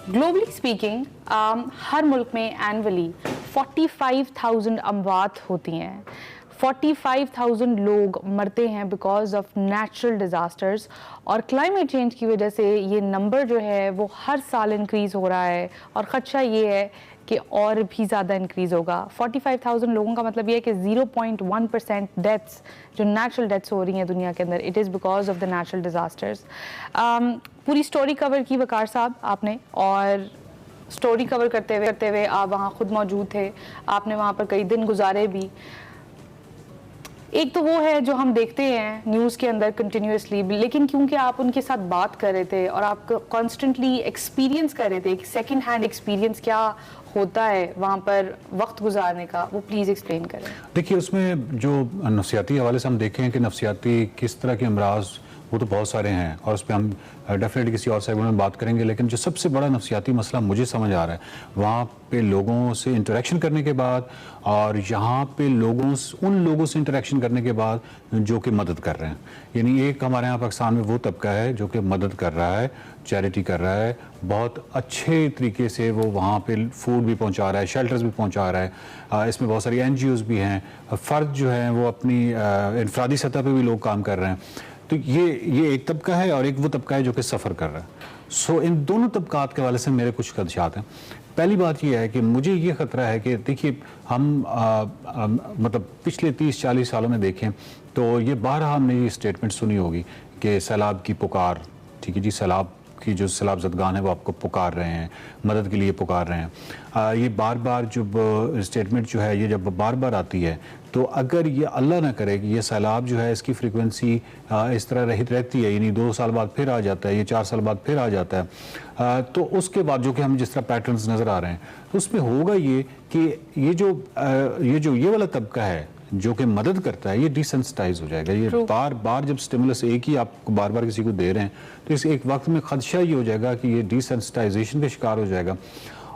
Globally speaking हर मुल्क में annually 45,000 अमवात होती हैं, 45,000 लोग मरते हैं बिकॉज ऑफ नेचुरल डिज़ास्टर्स, और क्लाइमेट चेंज की वजह से ये नंबर जो है वो हर साल इंक्रीज़ हो रहा है और ख़दशा ये है कि और भी ज़्यादा इंक्रीज़ होगा। 45,000 लोगों का मतलब ये है कि 0.1% डेथ्स जो नेचुरल डेथ्स हो रही हैं दुनिया के अंदर, it is because of the natural disasters. पूरी स्टोरी कवर की वकार साहब आपने, और स्टोरी कवर करते हुए आप वहाँ खुद मौजूद थे, आपने वहाँ पर कई दिन गुजारे भी। एक तो वो है जो हम देखते हैं न्यूज़ के अंदर कंटिन्यूसली, लेकिन क्योंकि आप उनके साथ बात कर रहे थे और आप कॉन्स्टेंटली एक्सपीरियंस कर रहे थे, सेकंड हैंड एक्सपीरियंस क्या होता है वहाँ पर वक्त गुजारने का, वो प्लीज़ एक्सप्लेन करें। देखिए, उसमें जो नफ्सियाती हवाले से हम देखें कि नफ्सियाती किस तरह के अमराज, वो तो बहुत सारे हैं और उस पर हम डेफिनेटली किसी और सेगमेंट में बात करेंगे, लेकिन जो सबसे बड़ा नफ्सियाती मसला मुझे समझ आ रहा है वहाँ पे लोगों से इंटरेक्शन करने के बाद, और यहाँ पे उन लोगों से इंटरेक्शन करने के बाद जो कि मदद कर रहे हैं। यानी एक हमारे यहाँ पाकिस्तान में वो तबका है जो कि मदद कर रहा है, चैरिटी कर रहा है, बहुत अच्छे तरीके से वो वहाँ पे फूड भी पहुँचा रहा है, शेल्टर्स भी पहुँचा रहा है। इसमें बहुत सारी NGOs भी हैं, फ़र्द जो हैं वो अपनी इनफरादी सतह पे भी लोग काम कर रहे हैं। तो ये एक तबका है और एक वो तबका है जो कि सफ़र कर रहा है। इन दोनों तबकात के हवाले से मेरे कुछ खदशात हैं। पहली बात ये है कि मुझे ये ख़तरा है कि देखिए, हम मतलब पिछले 30-40 सालों में देखें तो ये बारहा हमने ये स्टेटमेंट सुनी होगी कि सैलाब की पुकार, ठीक है जी, सैलाब की जो सैलाब ज़दगान है वो आपको पुकार रहे हैं, मदद के लिए पुकार रहे हैं। ये बार बार जब स्टेटमेंट जो है ये जब बार बार आती है, तो अगर ये अल्लाह ना करे कि ये सैलाब जो है इसकी फ्रीक्वेंसी इस तरह रहती है, यानी 2 साल बाद फिर आ जाता है, ये 4 साल बाद फिर आ जाता है, तो उसके बाद जो कि हम जिस तरह पैटर्न्स नज़र आ रहे हैं, तो उसमें होगा ये कि ये वाला तबका है जो कि मदद करता है, ये डिसेंसिटाइज हो जाएगा। ये बार बार जब स्टिमुलस एक ही आपको बार बार किसी को दे रहे हैं, तो इस एक वक्त में खदशा ये हो जाएगा कि ये डिसेंसिटाइजेशन का शिकार हो जाएगा।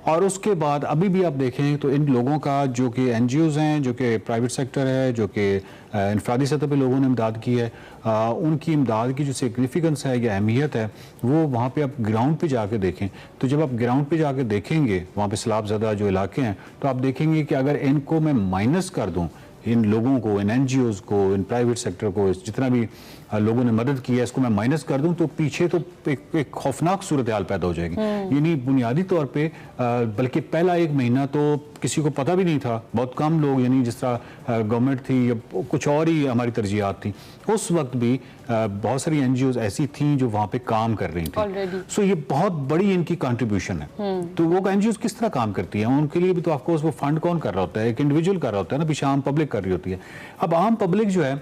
और उसके बाद अभी भी आप देखें तो इन लोगों का जो कि NGOs हैं, जो कि प्राइवेट सेक्टर है, जो कि इनफरादी सतह पे लोगों ने इमदाद की है, उनकी इमदाद की जो सिग्निफिकेंस है या अहमियत है, वो वहाँ पे आप ग्राउंड पे जाके देखें। तो जब आप ग्राउंड पे जाके देखेंगे वहाँ पे सैलाब ज़दा जो इलाके हैं, तो आप देखेंगे कि अगर इनको मैं माइनस कर दूँ, इन लोगों को, इन NGOs को, इन प्राइवेट सेक्टर को, जितना भी लोगों ने मदद की है, इसको मैं माइनस कर दूं, तो पीछे तो एक खौफनाक सूरत हाल पैदा हो जाएगी। यानी बुनियादी तौर पे बल्कि पहला 1 महीना तो किसी को पता भी नहीं था, बहुत कम लोग, यानी जिस तरह गवर्नमेंट थी या कुछ और ही हमारी तरजीहात थी, उस वक्त भी बहुत सारी NGOs ऐसी थीं जो वहाँ पे काम कर रही थी। सो ये बहुत बड़ी इनकी कंट्रीब्यूशन है। तो वो NGOs किस तरह काम करती हैं, उनके लिए भी तो ऑफकोर्स वो फंड कौन कर रहा होता है, एक इंडिविजुअल कर रहा होता है ना, पीछे आम पब्लिक कर रही होती है। अब आम पब्लिक जो है,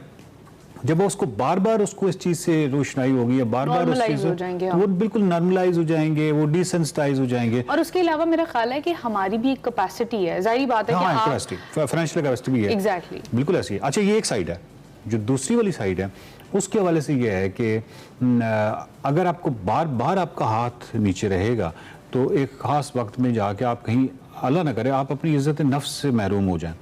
जब उसको बार बार उसको इस चीज से रोशनाई होगी या बार बार उस चीज से, वो बिल्कुल नॉर्मलाइज हो जाएंगे, वो डिसेंसिटाइज हो जाएंगे। और उसके अलावा मेरा ख्याल है कि हमारी भी एक कैपेसिटी है, जाहिर बात है कि कैपेसिटी, फाइनेंशियल कैपेसिटी भी है। एग्जैक्टली, बिल्कुल ऐसी है। अच्छा, ये एक साइड है। जो दूसरी वाली साइड है उसके हवाले से ये है कि अगर आपको बार बार आपका हाथ नीचे रहेगा, तो एक खास वक्त में जाके आप कहीं, अल्लाह ना करे, आप अपनी इज्जत नफ्स से महरूम हो जाएं।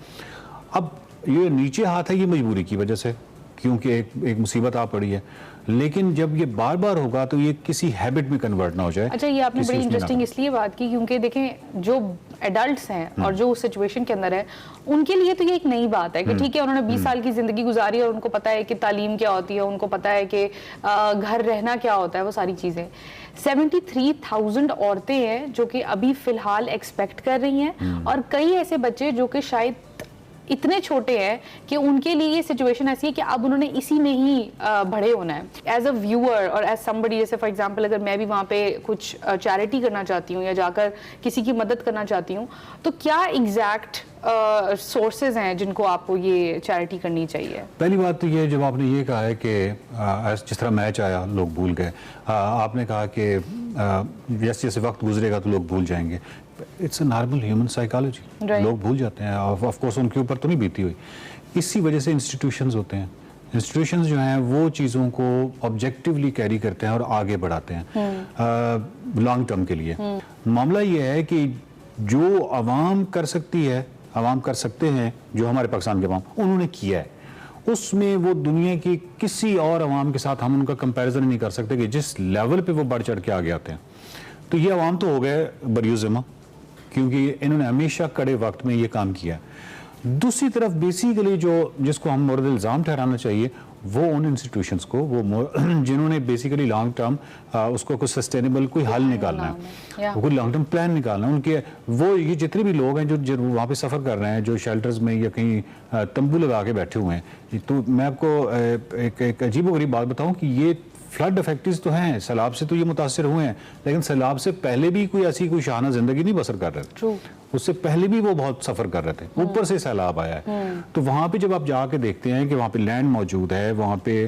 अब ये नीचे हाथ है, ये मजबूरी की वजह से, क्योंकि एक मुसीबत आ पड़ी है, लेकिन जब ये बार बार होगा तो ये किसी हैबिट में कन्वर्ट ना हो जाए। अच्छा, ये आपने बड़ी इंटरेस्टिंग इसलिए बात की क्योंकि देखें, जो एडल्ट्स हैं और जो उस सिचुएशन के अंदर है, उनके लिए तो ये एक नई बात है कि ठीक है, उन्होंने 20 साल की जिंदगी गुजारी और उनको पता है कि तालीम क्या होती है, उनको पता है कि घर रहना क्या होता है, वो सारी चीज़ें। 73,000 औरतें हैं जो कि अभी फिलहाल एक्सपेक्ट कर रही हैं, और कई ऐसे बच्चे जो कि शायद इतने छोटे हैं कि उनके लिए ये सिचुएशन ऐसी है कि अब उन्होंने इसी में ही बड़े होना है। एज अ व्यूअर और एज समबडी, जैसे फॉर एग्जांपल अगर मैं भी वहाँ पे कुछ चैरिटी करना चाहती हूँ या जाकर किसी की मदद करना चाहती हूँ, तो क्या एग्जैक्ट सोर्सेज हैं जिनको आपको ये चैरिटी करनी चाहिए? पहली बात तो ये, जब आपने ये कहा है कि जिस तरह मैच आया लोग भूल गए, आपने कहा कि जैसे जैसे वक्त गुजरेगा तो लोग भूल जाएंगे। It's a normal human psychology, लोग भूल जाते हैं। ऑफ कोर्स उनके ऊपर तो नहीं बीती हुई। इसी वजह से इंस्टीट्यूशंस होते हैं। इंस्टीट्यूशंस जो हैं वो चीज़ों को ऑब्जेक्टिवली कैरी करते हैं और आगे बढ़ाते हैं लॉन्ग टर्म के लिए। मामला ये है कि जो आवाम कर सकती है, आवाम कर सकते हैं, जो हमारे पाकिस्तान के आवाम उन्होंने किया है, उसमें वो दुनिया की किसी और आवाम के साथ हम उनका कंपैरिजन नहीं कर सकते कि जिस लेवल पे वो बढ़ चढ़ के आगे आते हैं। تو یہ عوام تو ہو گئے بریو ذمہ کیونکہ انہوں نے ہمیشہ کڑے وقت میں یہ کام کیا. دوسری طرف بیسیکلی جس کو ہم مورد الزام ٹھہرانا چاہیے وہ ان انسٹیٹیوشنز کو جنہوں نے بیسیکلی لانگ ٹرم اس کو کوئی سسٹینیبل کوئی حل نکالنا ہے, کوئی لانگ ٹرم پلان نکالنا ہے. ان کے وہ یہ جتنے بھی لوگ ہیں جو وہاں پہ سفر کر رہے ہیں, جو شیلٹرز میں یا کہیں تمبو لگا کے بیٹھے ہوئے ہیں, تو میں آپ کو ایک عجیب و غریب بات بتاؤں کہ یہ فلڈ افیکٹز تو ہیں, سیلاب سے تو یہ متاثر ہوئے ہیں, لیکن سیلاب سے پہلے بھی کوئی ایسی کوئی شاہانہ زندگی نہیں بسر کر رہے تھے. اس سے پہلے بھی وہ بہت سفر کر رہے تھے, اوپر سے سیلاب آیا ہے. تو وہاں پہ جب آپ جا کے دیکھتے ہیں کہ وہاں پہ لینڈ موجود ہے, وہاں پہ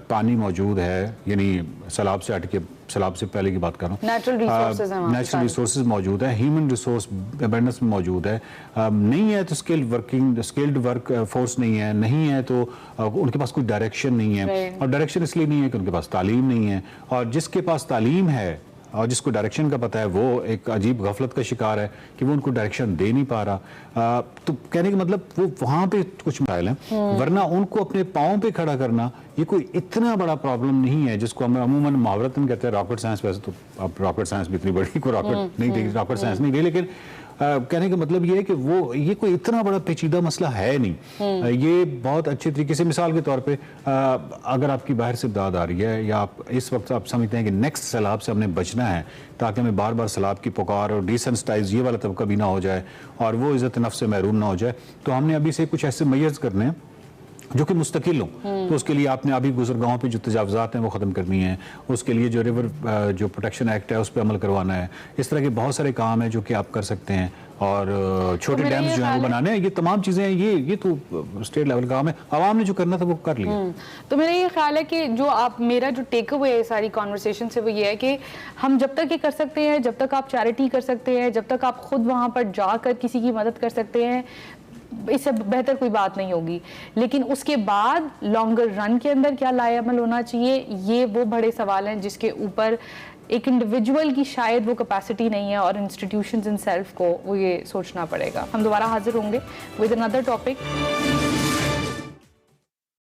پانی موجود ہے, یعنی سیلاب سے ہٹ کے سیلاب سے پہلے کی بات کر رہا ہوں, نیچرل ریسورسز موجود ہے, ہیومن ریسورس ابنڈنس میں موجود ہے. نہیں ہے تو اسکلڈ ورک فورس نہیں ہے تو ان کے پاس کوئی ڈائریکشن نہیں ہے, اور ڈائریکشن اس لیے نہیں ہے کہ ان کے پاس تعلیم نہیں ہے, اور جس کے پاس تعلیم ہے اور جس کو ڈائریکشن کا پتہ ہے وہ ایک عجیب غفلت کا شکار ہے کہ وہ ان کو ڈائریکشن دے نہیں پا رہا. تو کہنے کا مطلب وہ وہاں پہ کچھ مسائل ہیں, ورنہ ان کو اپنے پاؤں پہ کھڑا کرنا یہ کوئی اتنا بڑا پرابلم نہیں ہے جس کو ہم عموماً محاورتاً کہتے ہیں راکٹ سائنس. ویسے تو اب راکٹ سائنس بھی اتنی بڑی کوئی راکٹ نہیں تھی, راکٹ سائنس نہیں تھی, لیکن کہنے کا مطلب یہ ہے کہ وہ یہ کوئی اتنا بڑا پیچیدہ مسئلہ ہے نہیں. یہ بہت اچھے طریقے سے, مثال کے طور پہ اگر آپ کی باہر سے امداد آ رہی ہے یا آپ اس وقت آپ سمجھتے ہیں کہ نیکسٹ سیلاب سے ہم نے بچنا ہے تاکہ ہمیں بار بار سیلاب کی پکار اور ڈیسنسٹائز یہ والا طبقہ بھی نہ ہو جائے اور وہ عزت نفس سے محروم نہ ہو جائے, تو ہم نے ابھی سے کچھ ایسے میئرز کرنے ہیں جو کہ مستقل ہوں. تو اس کے لیے آپ نے ابھی گزرگاہوں پہ جو تجاوزات ہیں وہ ختم کرنی ہیں, اس کے لیے جو ریور جو پروٹیکشن ایکٹ ہے اس پہ عمل کروانا ہے. اس طرح کے بہت سارے کام ہیں جو کہ آپ کر سکتے ہیں, اور چھوٹے ڈیمز جو ہیں وہ بنانے ہیں. یہ تمام چیزیں ہیں, یہ تو اسٹیٹ لیول کام ہے, عوام نے جو کرنا تھا وہ کر لیا. تو میرا یہ خیال ہے کہ میرا جو ٹیک اوے ہے ساری کانورسیشن سے وہ یہ ہے کہ ہم جب تک یہ کر سکتے ہیں, جب تک آپ چیریٹی کر سکتے ہیں, جب تک آپ خود وہاں پر جا کر کسی کی مدد کر سکتے ہیں, اس سے بہتر کوئی بات نہیں ہوگی. لیکن اس کے بعد لانگر رن کے اندر کیا لائے عمل ہونا چاہیے, یہ وہ بڑے سوال ہیں جس کے اوپر ایک انڈیویجول کی شاید وہ کیپیسٹی نہیں ہے, اور انسٹیٹیوشنز ان سیلف کو وہ یہ سوچنا پڑے گا. ہم دوبارہ حاضر ہوں گے with another topic.